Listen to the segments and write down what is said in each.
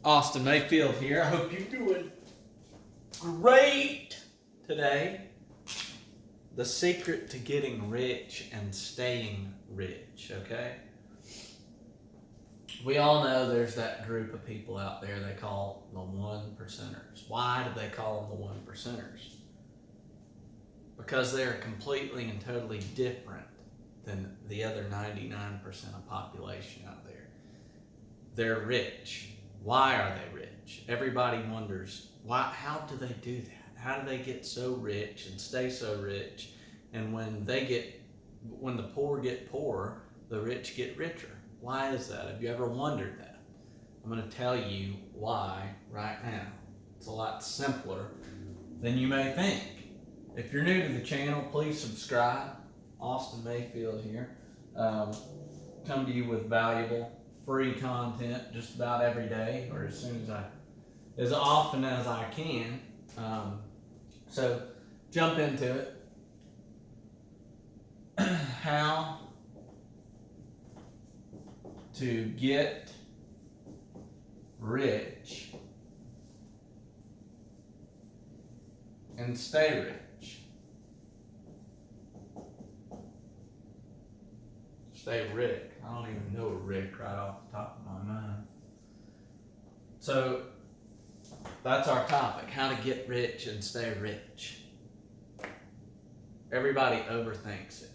Austin Mayfield here. I hope you're doing great today. The secret to getting rich and staying rich, okay? We all know there's that group of people out there they call the one percenters. Why do they call them the one percenters? Because they're completely and totally different than the other 99% of population out there. They're rich. Why are they rich? Everybody wonders, why? How do they do that? How do they get so rich and stay so rich? And when the poor get poorer, the rich get richer. Why is that? Have you ever wondered that? I'm going to tell you why right now. It's a lot simpler than you may think. If you're new to the channel, please subscribe. Austin Mayfield here. Come to you with valuable free content just about every day, or as often as I can. So jump into it. How to get rich and stay rich. Stay Rick. I don't even know Rick right off the top of my mind. So that's our topic, how to get rich and stay rich. Everybody overthinks it.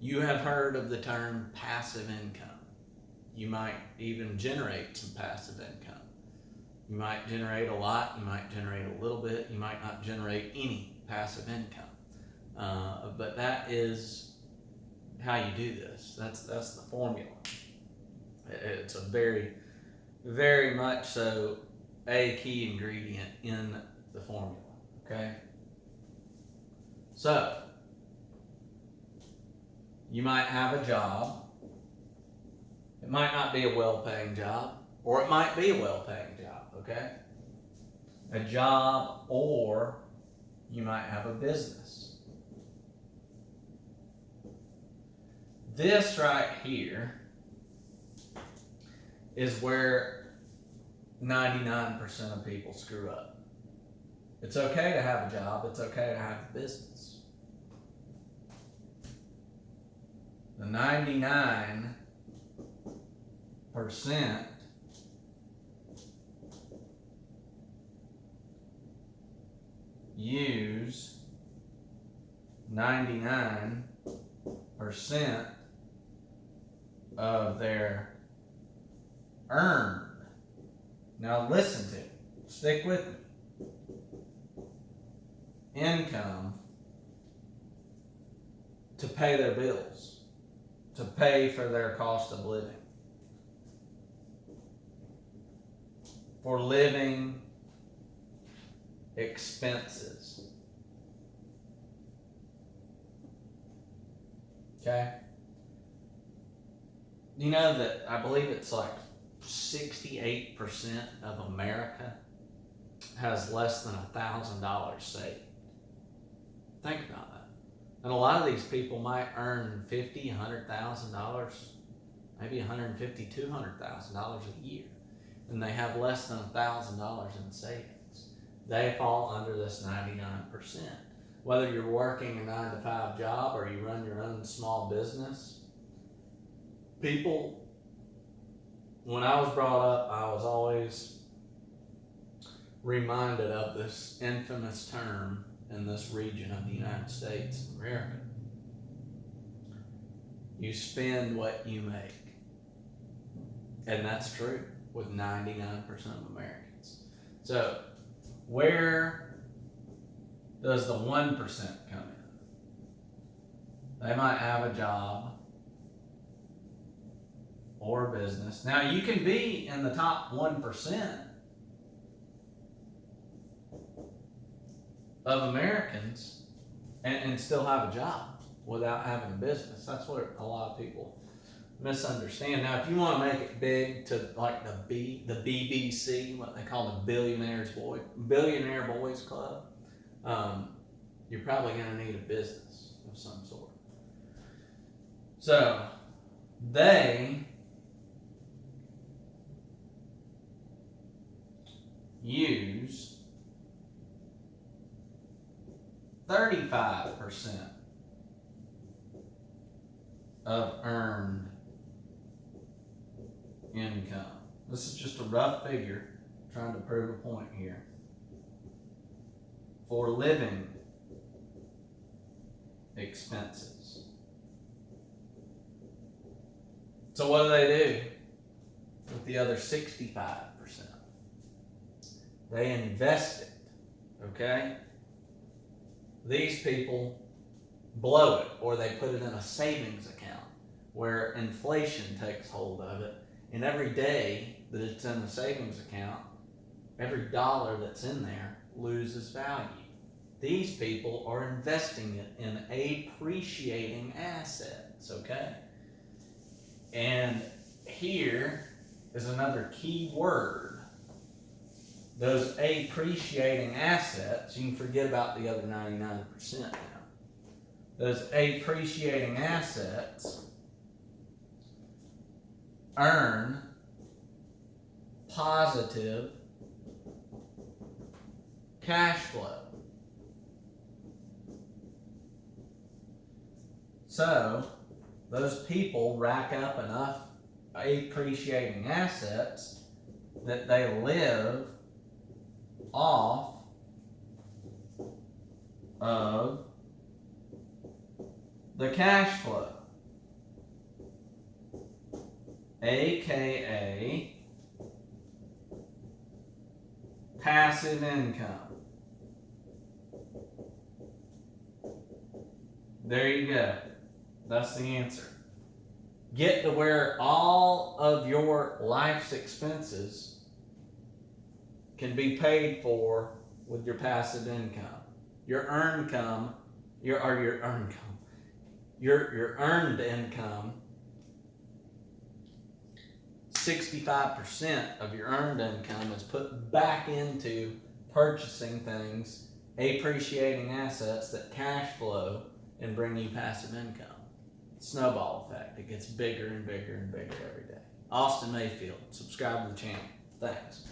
You have heard of the term passive income. You might even generate some passive income. You might generate a lot, you might generate a little bit, you might not generate any passive income. But that is how you do this. That's the formula. It's a very, very much so a key ingredient in the formula. Okay? So, you might have a job. It might not be a well-paying job, or it might be a well-paying job, okay? A job, or you might have a business. This right here is where 99% of people screw up. It's okay to have a job, it's okay to have a business. The 99% use 99% of their earned. Now listen to me. Stick with me. Income to pay their bills, to pay for their cost of living, for living expenses. Okay? You know that I believe it's like 68% of America has less than $1,000 saved. Think about that. And a lot of these people might earn $50,000, $100,000, maybe $150,000, $200,000 a year, and they have less than $1,000 in savings. They fall under this 99%. Whether you're working a 9-to-5 job or you run your own small business, people, when I was brought up, I was always reminded of this infamous term in this region of the United States of America. You spend what you make. And that's true with 99% of Americans. So, where does the 1% come in? They might have a job or a business. Now, you can be in the top 1% of Americans and still have a job without having a business. That's what a lot of people misunderstand. Now, if you want to make it big to like the BBC, what they call the Billionaire Boys Club, you're probably going to need a business of some sort. So, they use 35% of earned income. This is just a rough figure, trying to prove a point here. For living expenses. So what do with the other 65%? They invest it, okay? These people blow it, or they put it in a savings account where inflation takes hold of it, and every day that it's in the savings account, every dollar that's in there loses value. These people are investing it in appreciating assets, okay? And here is another key word. Those appreciating assets, you can forget about the other 99% now. Those appreciating assets earn positive cash flow. So, those people rack up enough appreciating assets that they live off of the cash flow, aka passive income. There you go. That's the answer. Get to where all of your life's expenses can be paid for with your passive income. Your earned income, your earned income, 65% of your earned income is put back into purchasing things, appreciating assets that cash flow and bring you passive income. Snowball effect. It gets bigger and bigger and bigger every day. Austin Mayfield. Subscribe to the channel. Thanks.